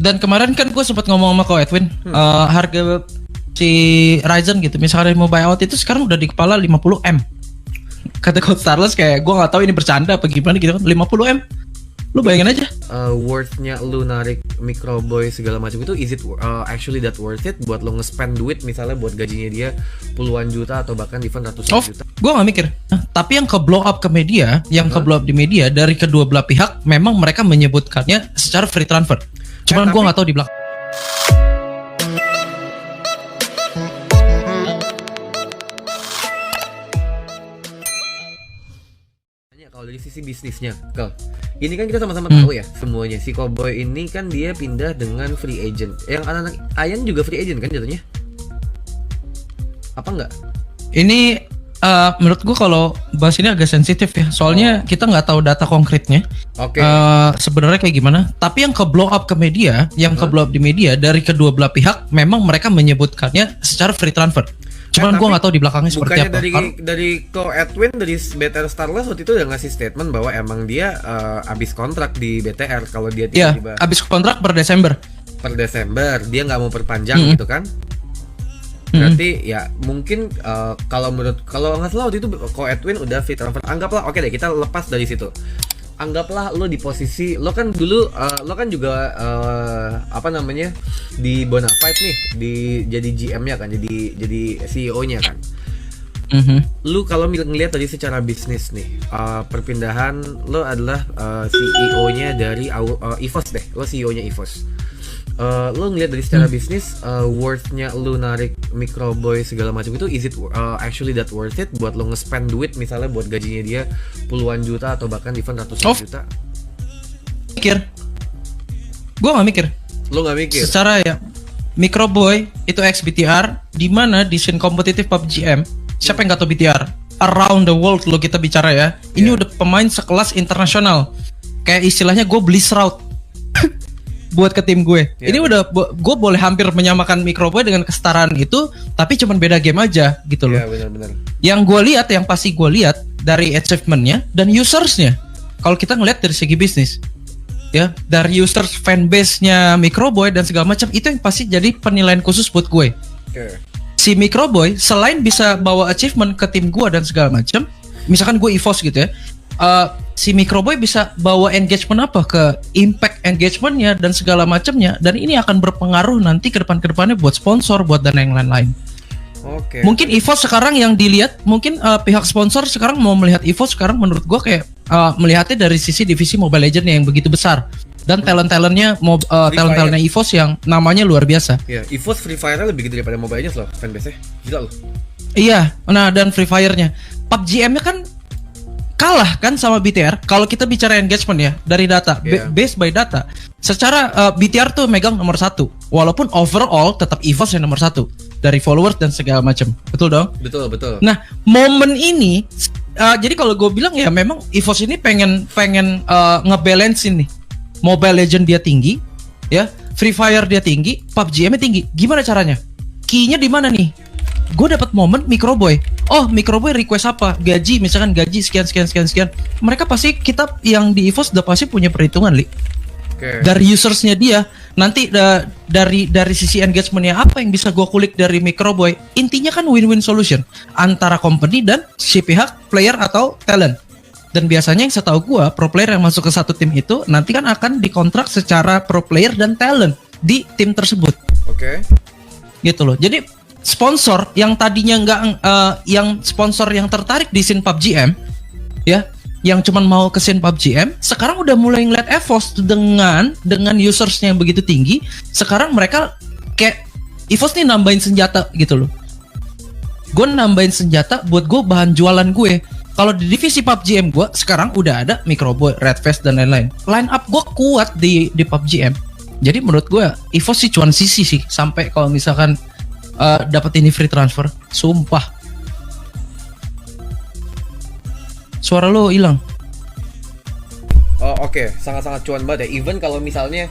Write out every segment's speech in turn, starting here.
Dan kemarin kan gue sempat ngomong sama Ko Edwin, harga si Ryzen gitu, misalnya mau buyout itu sekarang udah di kepala 50M. Kata Coach Starless kayak gue nggak tahu ini bercanda apa gimana gitu kan, 50M. Lu bayangin aja. Worth-nya lu narik Microboy segala macam itu, is it actually that worth it buat lu nge-spend duit misalnya buat gajinya dia puluhan juta atau bahkan even ratusan juta? Gue nggak mikir. Tapi yang ke blow up ke media, ke blow up di media dari kedua belah pihak, memang mereka menyebutkannya secara free transfer. Cuman gue nggak tahu di belakang. Kalau dari sisi bisnisnya, ini kan kita sama-sama tahu ya semuanya. Si Cowboy ini kan dia pindah dengan free agent. Yang anak-anak Ayan juga free agent kan jatuhnya? Apa enggak? Ini menurut gue kalau bahas ini agak sensitif ya. Soalnya kita nggak tahu data konkretnya. Oke. Sebenarnya kayak gimana? Tapi yang ke blow up ke media, ke blow up di media dari kedua belah pihak, memang mereka menyebutkannya secara free transfer. Cuman gue nggak tahu di belakangnya seperti apa. Dari Ko Edwin dari BTR Starless waktu itu udah ngasih statement bahwa emang dia abis kontrak di BTR kalau dia tiba-tiba. Iya, abis kontrak per Desember. Dia nggak mau perpanjang gitu kan? Berarti ya mungkin kalau nggak salah waktu itu Ko Edwin udah free transfer. Anggaplah oke deh kita lepas dari situ. Anggaplah lo di posisi lo kan dulu lo kan juga di Bonafide nih jadi GM-nya kan, jadi CEO-nya kan. Lu kalau ngelihat dari secara bisnis nih, perpindahan lo adalah CEO-nya dari EVOS deh, lo CEO-nya EVOS. Lo ngelihat dari secara bisnis, worth-nya lo narik Microboy segala macam itu, is it actually that worth it buat lo nge-spend duit misalnya buat gajinya dia puluhan juta atau bahkan even ratusan juta? Gue nggak mikir. Lo nggak mikir? Secara ya, Microboy itu ex BTR, di mana di scene kompetitif PUBG M, siapa yang nggak tahu BTR? Around the world lo kita bicara ya. Ini udah pemain sekelas internasional. Kayak istilahnya gue beli Shroud buat ke tim gue. Ini udah gue boleh hampir menyamakan Microboy dengan kesetaraan itu, tapi cuman beda game aja gitu loh. Iya benar-benar. Yang gue lihat, yang pasti gue lihat dari achievementnya dan usersnya. Kalau kita ngelihat dari segi bisnis, ya dari users fanbase-nya Microboy dan segala macam, itu yang pasti jadi penilaian khusus buat gue. Si Microboy selain bisa bawa achievement ke tim gue dan segala macam, misalkan gue EVOS gitu ya. Si Microboy bisa bawa engagement apa ke impact engagementnya dan segala macamnya, dan ini akan berpengaruh nanti ke depannya buat sponsor, buat dan yang lain-lain. Mungkin EVOS sekarang yang dilihat, mungkin pihak sponsor sekarang mau melihat EVOS sekarang menurut gua kayak melihatnya dari sisi divisi Mobile Legends yang begitu besar dan talent-talentnya talent-talentnya EVOS yang namanya luar biasa. Iya, EVOS Free Fire lebih gede daripada Mobile Legends loh, fanbase-nya. Gila loh. Iya, nah dan Free Fire-nya. PUBG M-nya kan kalah kan sama BTR. Kalau kita bicara engagement ya dari data, based by data, secara BTR tuh megang nomor 1, walaupun overall tetap EVOS yang nomor 1 dari followers dan segala macam. Betul dong? Betul. Nah momen ini, jadi kalau gue bilang ya memang EVOS ini pengen ngebalance nih. Mobile Legend dia tinggi, ya Free Fire dia tinggi, PUBG M-nya tinggi. Gimana caranya? Key-nya di mana nih? Gue dapat momen Microboy. Oh, Microboy request apa? Gaji, misalkan gaji sekian. Mereka pasti, kita yang di EVOS udah pasti punya perhitungan, Li. Dari usersnya dia, nanti dari sisi engagementnya apa yang bisa gue kulik dari Microboy. Intinya kan win-win solution antara company dan si pihak player atau talent. Dan biasanya yang setahu gue, pro player yang masuk ke satu tim itu nanti kan akan dikontrak secara pro player dan talent di tim tersebut. Gitu loh. Jadi sponsor yang tadinya yang sponsor yang tertarik di scene PUBG M, ya, yang cuman mau ke scene PUBG M, sekarang udah mulai ngeliat EVOS dengan usersnya yang begitu tinggi. Sekarang mereka kayak EVOS nih nambahin senjata gitu loh. Gue nambahin senjata buat gue bahan jualan gue. Kalau di divisi PUBG M gue sekarang udah ada Microboy, Redfest dan lain-lain. Line up gue kuat di PUBG M. Jadi menurut gue EVOS sih cuan sisi sih sampai kalau misalkan dapat ini free transfer, sumpah. Suara lo hilang. Sangat-sangat cuan banget ya. Even kalau misalnya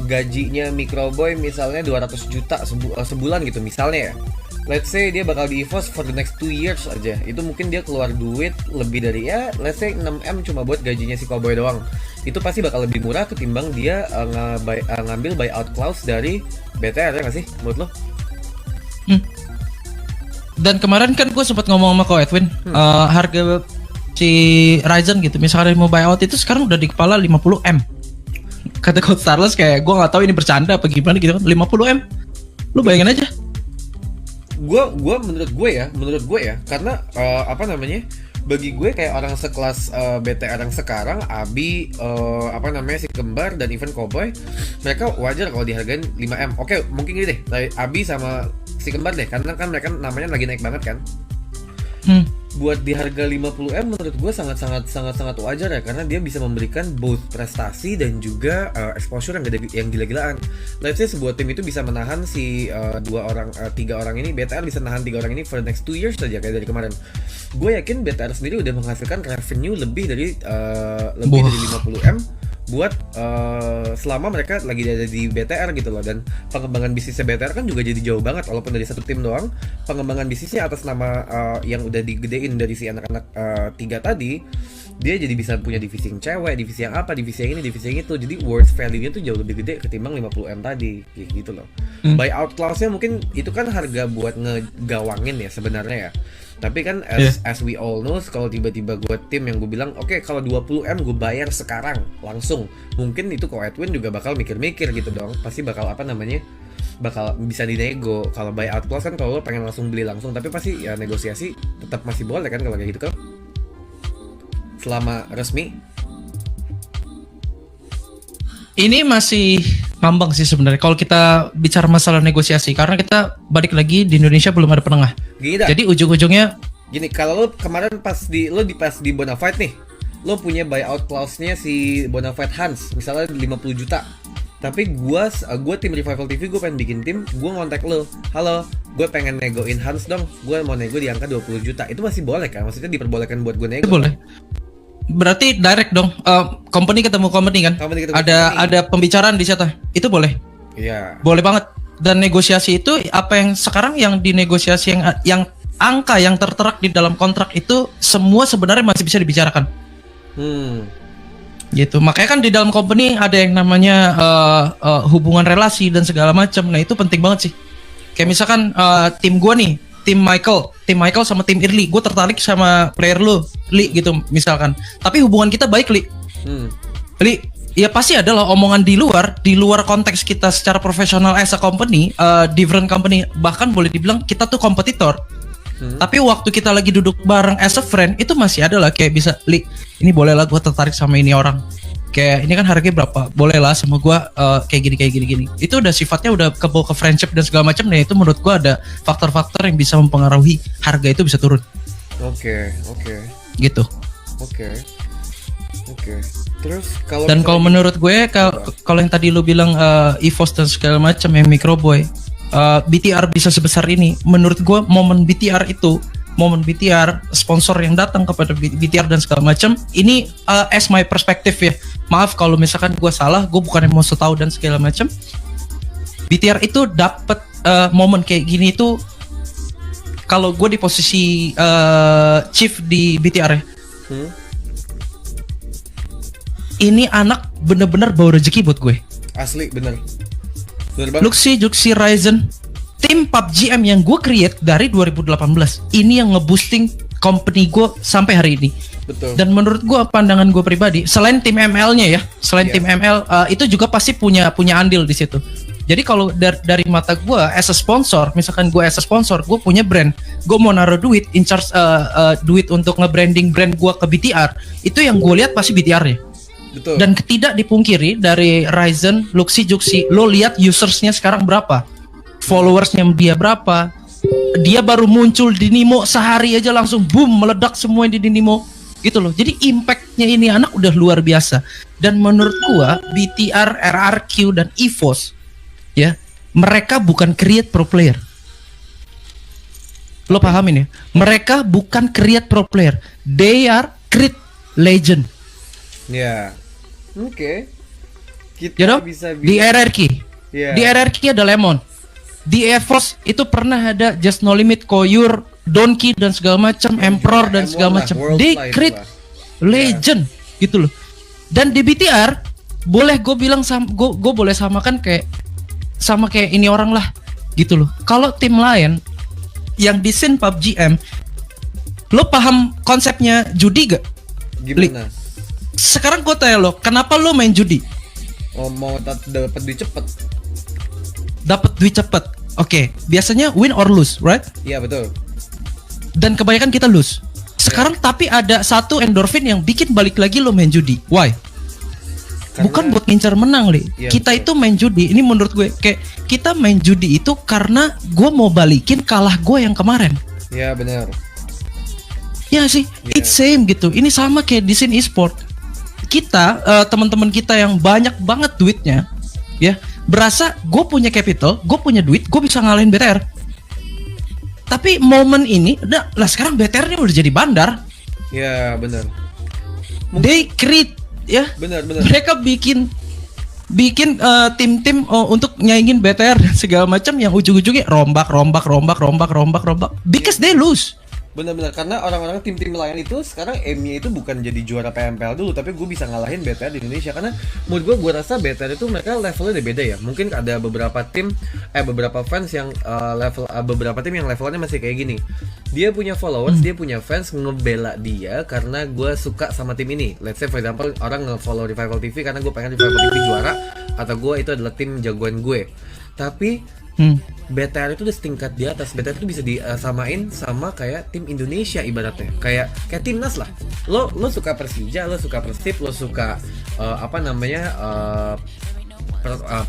gajinya Microboy misalnya 200 juta sebulan gitu misalnya ya. Let's say dia bakal di EVOS for the next 2 years aja. Itu mungkin dia keluar duit lebih dari let's say 6M cuma buat gajinya si Cowboy doang. itu pasti bakal lebih murah ketimbang dia ngambil buyout clause dari BTR ya nggak sih menurut lo? Dan kemarin kan gue sempat ngomong sama Ko Edwin, harga si Ryzen gitu, misalnya mau buyout itu sekarang udah di kepala 50M. Kata Coach Starless kayak gue nggak tahu ini bercanda apa gimana gitu kan, 50M. Lu bayangin aja. Menurut gue ya, karena apa namanya? Bagi gue kayak orang sekelas BTR yang sekarang, Abi, apa namanya, si Kembar dan even Cowboy, mereka wajar kalau dihargain 5M. Oke, mungkin gini deh, dari Abi sama si Kembar deh, karena kan mereka namanya lagi naik banget kan. Buat di harga 50M menurut gue sangat wajar ya, karena dia bisa memberikan both prestasi dan juga exposure yang gila-gilaan. Let's say sebuah tim itu bisa menahan si 3 orang ini, BTR bisa menahan 3 orang ini for the next 2 years saja kayak dari kemarin. Gue yakin BTR sendiri udah menghasilkan revenue lebih dari 50M buat selama mereka lagi ada di BTR gitu loh. Dan pengembangan bisnisnya BTR kan juga jadi jauh banget, walaupun dari satu tim doang, pengembangan bisnisnya atas nama yang udah digedein dari si anak-anak 3 tadi, dia jadi bisa punya divisi yang cewek, divisi yang apa, divisi yang ini, divisi yang itu. Jadi worth value-nya tuh jauh lebih gede ketimbang 50M tadi gitu loh. Buyout clause-nya mungkin itu kan harga buat ngegawangin ya sebenarnya ya. Tapi kan as we all know, kalau tiba-tiba gue tim yang gue bilang oke, kalau 20M gue bayar sekarang langsung, mungkin itu Ko Edwin juga bakal mikir-mikir gitu dong. Pasti bakal apa namanya, bakal bisa dinego. Kalau buyout clause kan kalau lo pengen langsung beli langsung, tapi pasti ya negosiasi tetap masih boleh kan kalau kayak gitu kan, selama resmi. Ini masih ngambang sih sebenarnya kalau kita bicara masalah negosiasi, karena kita balik lagi di Indonesia belum ada penengah. Gini dah. Jadi ujung-ujungnya gini, kalau lo kemarin pas di Bonafide nih, lo punya buyout clause-nya si Bonafide Hans misalnya 50 juta. Tapi gua tim Revival TV, gue pengen bikin tim, gue ngontak lo, halo, gue pengen negoin Hans dong, gue mau nego di angka 20 juta. Itu masih boleh kan? Maksudnya diperbolehkan buat gue nego? boleh. Berarti direct dong, company ketemu company kan? Ada pembicaraan di sana. Itu boleh. Iya. Boleh banget. Dan negosiasi itu apa yang sekarang yang dinegosiasi yang angka yang tertera di dalam kontrak itu semua sebenarnya masih bisa dibicarakan. Gitu. Makanya kan di dalam company ada yang namanya hubungan relasi dan segala macam. Nah, itu penting banget sih. Kayak misalkan tim gua nih, tim Michael sama tim Irli, gue tertarik sama player lu, Li gitu misalkan. Tapi hubungan kita baik, Li. Li, ya pasti adalah omongan di luar konteks kita secara profesional as a company, different company, bahkan boleh dibilang kita tuh kompetitor. Tapi waktu kita lagi duduk bareng as a friend, itu masih ada lah kayak bisa, Li, ini boleh lah gue tertarik sama ini orang. Kayak ini kan harganya berapa? Boleh lah sama gue kayak gini. Itu udah sifatnya udah ke friendship dan segala macam. Nah itu menurut gue ada faktor-faktor yang bisa mempengaruhi harga itu bisa turun. Oke. Gitu. Oke. Terus kalau menurut gue kalau yang tadi lu bilang EVOS dan segala macam yang Microboy, BTR bisa sebesar ini. Menurut gue momen BTR sponsor yang datang kepada BTR dan segala macam ini as my perspective ya. Maaf kalau misalkan gue salah, gue bukan yang mau tahu dan segala macam. BTR itu dapat momen kayak gini itu kalau gue di posisi chief di BTR ya. Ini anak bener-bener bawa rezeki buat gue. Asli bener banget. Luxi Ryzen, tim PUBG M yang gue create dari 2018 ini yang ngeboosting company gue sampai hari ini. Betul. Dan menurut gue, pandangan gue pribadi, selain tim ML-nya ya, tim ML itu juga pasti punya andil di situ. Jadi kalau dari mata gue as a sponsor, misalkan gue as a sponsor, gue punya brand, gue mau naruh duit, in charge duit untuk nge-branding brand gue ke BTR, itu yang gue lihat pasti BTR-nya. Betul. Dan tidak dipungkiri dari Ryzen, Luxi, lo lihat usersnya sekarang berapa, followersnya dia berapa. Dia baru muncul di Nimo sehari aja langsung boom meledak semua di Nimo gitu loh. Jadi impactnya ini anak udah luar biasa. Dan menurut gua BTR, RRQ dan EVOS ya, mereka bukan create pro player. Lo pahamin ya, mereka bukan create pro player, they are create legend. Ya, oke. Kita you know? bisa di RRQ, di RRQ ada Lemon. Di EVOS itu pernah ada Just No Limit, Koyur, Donkey dan segala macam, Emperor dan segala macam. They create legend gitu loh. Dan di BTR boleh gue bilang gue boleh samakan sama kayak ini orang lah gitu loh. Kalau tim lain yang di scene PUBG M, lo paham konsepnya judi gak? Gimana? Sekarang gue tanya lo, kenapa lo main judi? Oh, mau dapat duit cepet. Dapat duit cepet. Oke, biasanya win or lose, right? Iya betul. Dan kebanyakan kita lose. Sekarang tapi ada satu endorfin yang bikin balik lagi lo main judi. Why? Bukan buat ngincar menang, Li. Iya, Kita betul. itu main judi. Ini menurut gue kayak kita main judi itu karena gue mau balikin kalah gue yang kemarin. Iya benar. Ya sih, Iya. it's same gitu. Ini sama kayak di scene e-sport. Kita teman-teman kita yang banyak banget duitnya, ya berasa gue punya capital, gue punya duit, gue bisa ngalahin BTR. Tapi momen ini, lah sekarang BTR ini udah jadi bandar. Iya benar. They create, ya. Benar. Mereka bikin tim-tim untuk nyaingin BTR dan segala macam yang ujung-ujungnya rombak. Because they lose. Benar-benar karena orang-orang tim-tim lain itu sekarang aimnya itu bukan jadi juara PMPL dulu, tapi gue bisa ngalahin BTR di Indonesia. Karena menurut gue rasa BTR itu mereka levelnya udah beda ya. Mungkin ada beberapa tim, beberapa fans yang beberapa tim yang levelnya masih kayak gini. Dia punya followers, dia punya fans ngebela dia karena gue suka sama tim ini. Let's say for example orang nge-follow Revival TV karena gue pengen Revival TV juara, atau gue itu adalah tim jagoan gue. Tapi BTR itu udah setingkat di atas. BTR itu bisa disamain sama kayak tim Indonesia ibaratnya. Kayak timnas lah. Lo suka Persija, lo suka Persib, lo suka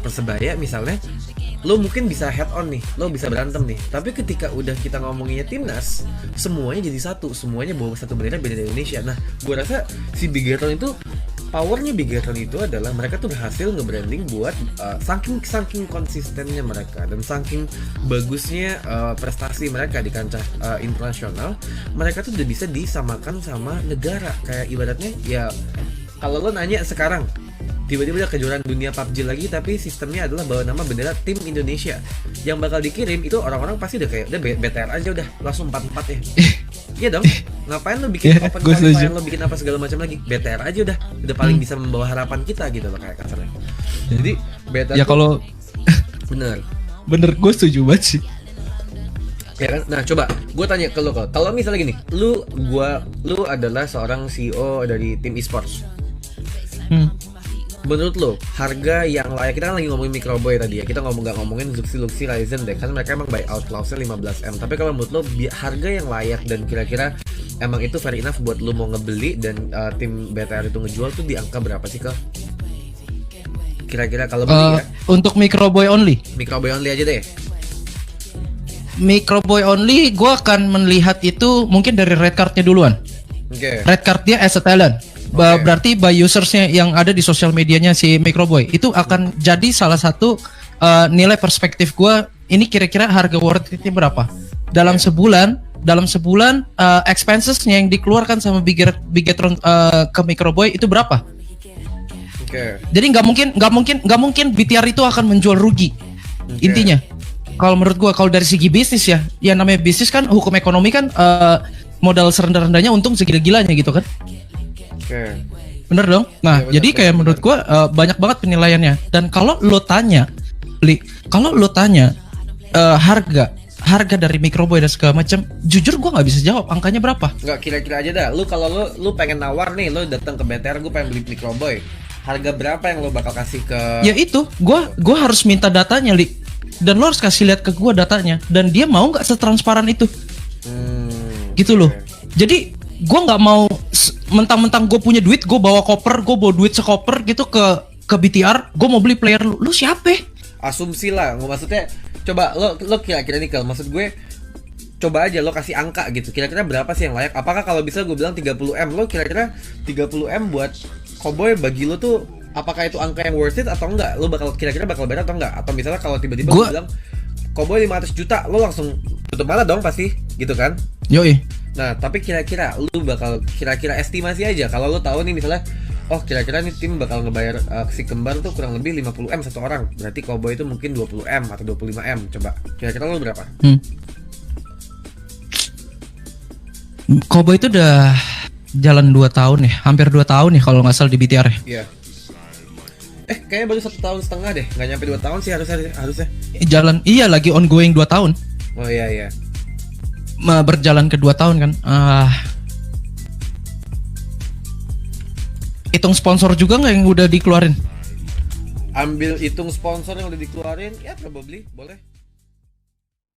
Persebaya misalnya. Lo mungkin bisa head on nih, lo bisa berantem nih. Tapi ketika udah kita ngomonginnya timnas, semuanya jadi satu, semuanya bawa satu bendera Indonesia. Nah, gue rasa si Bigetron itu powernya Bigetron itu adalah mereka tuh berhasil nge-branding buat saking konsistennya mereka dan saking bagusnya prestasi mereka di kancah internasional, mereka tuh udah bisa disamakan sama negara. Kayak ibaratnya ya kalau lo nanya sekarang tiba-tiba ada kejuaraan dunia PUBG lagi tapi sistemnya adalah bawa nama bendera tim Indonesia, yang bakal dikirim itu orang-orang pasti udah kayak udah BTR aja udah langsung 4-4 ya. Iya dong, ngapain lo bikin open qualifier, lo bikin apa segala macam lagi, BTR aja udah paling bisa membawa harapan kita gitu loh kayak kasarnya. Jadi BTR Ya kalau bener gue setuju banget sih. Ya kan? Nah coba gue tanya ke lo, kalau misalnya gini, lu adalah seorang CEO dari tim esports. Menurut lo harga yang layak, kita kan lagi ngomongin Microboy tadi ya, kita nggak ngomongin Luxi Ryzen deh, kan mereka emang buyout clause-nya 15M. Tapi kalau menurut lo harga yang layak dan kira-kira emang itu fair enough buat lo mau ngebeli dan tim BTR itu ngejual tuh di angka berapa sih, Kak? Kira-kira kalau beli ya untuk Microboy only aja deh. Microboy only gue akan melihat itu mungkin dari red cardnya duluan. Oke. Red card dia as a talent. Berarti by usersnya yang ada di sosial medianya si Microboy itu akan jadi salah satu nilai perspektif gue. Ini kira-kira harga worth it-nya berapa dalam sebulan expensesnya yang dikeluarkan sama Bigetron ke Microboy itu berapa? Jadi nggak mungkin BTR itu akan menjual rugi. Intinya kalau menurut gue, kalau dari segi bisnis ya namanya bisnis kan, hukum ekonomi kan modal serendah-rendahnya untung segila-gilanya gitu kan. Bener dong. Nah, ya, jadi kayak menurut gua banyak banget penilaiannya. Dan kalau lo tanya, harga dari Microboy dan segala macam, jujur gua nggak bisa jawab angkanya berapa. Nggak, kira-kira aja dah. Kalau lu pengen nawar nih, lo datang ke BTR, gue pengen beli Microboy. Harga berapa yang lo bakal kasih ke? Ya itu, gua harus minta datanya, Li. Dan lo harus kasih lihat ke gua datanya. Dan dia mau nggak setransparan itu? Gitu loh. Jadi gue nggak mau mentang-mentang gue punya duit, gue bawa duit sekoper gitu ke BTR, gue mau beli player lu siapa? Asumsi lah, maksudnya coba lo kira-kira nih, maksud gue coba aja lo kasih angka gitu, kira-kira berapa sih yang layak? Apakah kalau bisa gue bilang 30M, lo kira-kira 30M buat Cowboy bagi lo tuh apakah itu angka yang worth it atau enggak? Lo kira-kira bakal bayar atau enggak? Atau misalnya kalau tiba-tiba gue bilang Cowboy 500 juta, lo langsung tutup mata dong pasti, gitu kan? Yoi. Nah, tapi kira-kira lu bakal kira-kira estimasi aja. Kalau lu tahu nih misalnya, oh kira-kira nih tim bakal ngebayar si kembar tuh kurang lebih 50M satu orang. Berarti Cowboy itu mungkin 20M atau 25M. Coba, kira-kira lu berapa? Cowboy itu udah jalan 2 tahun ya, hampir 2 tahun ya kalau nggak salah di BTR ya. Iya. Kayaknya baru 1,5 tahun deh, nggak nyampe 2 tahun sih harusnya. Jalan, iya lagi ongoing 2 tahun. Oh iya. Berjalan ke 2 tahun kan. Hitung sponsor juga nggak yang udah dikeluarin? Ambil hitung sponsor yang udah dikeluarin, ya probably boleh.